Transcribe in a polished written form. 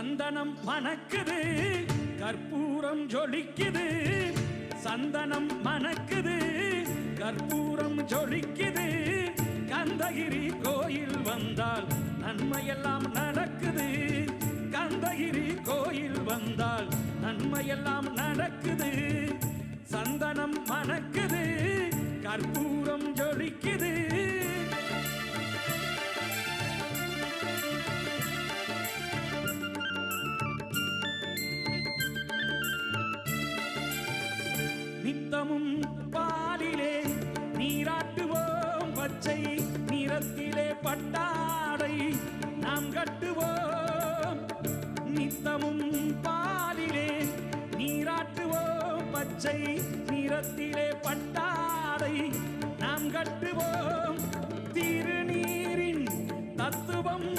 சந்தனம் மணக்குது கற்பூரம் ஜொலிக்குது சந்தனம் மணக்குது கற்பூரம் ஜொலிக்குது கந்தகிரி கோயில் வந்தால் நன்மையெல்லாம் நடக்குது கந்தகிரி கோயில் வந்தால் நன்மையெல்லாம் நடக்குது சந்தனம் மணக்குது கற்பூரம் ஜொலிக்குது நித்தமும் பாலிலே நீராட்டுவோம் பச்சை நிறத்திலே பட்டாடை நாம் கட்டுவோம் நித்தமும் பாலிலே நீராட்டுவோம் பச்சை நிறத்திலே பட்டாடை நாம் கட்டுவோம் திருநீரின் தத்துவம்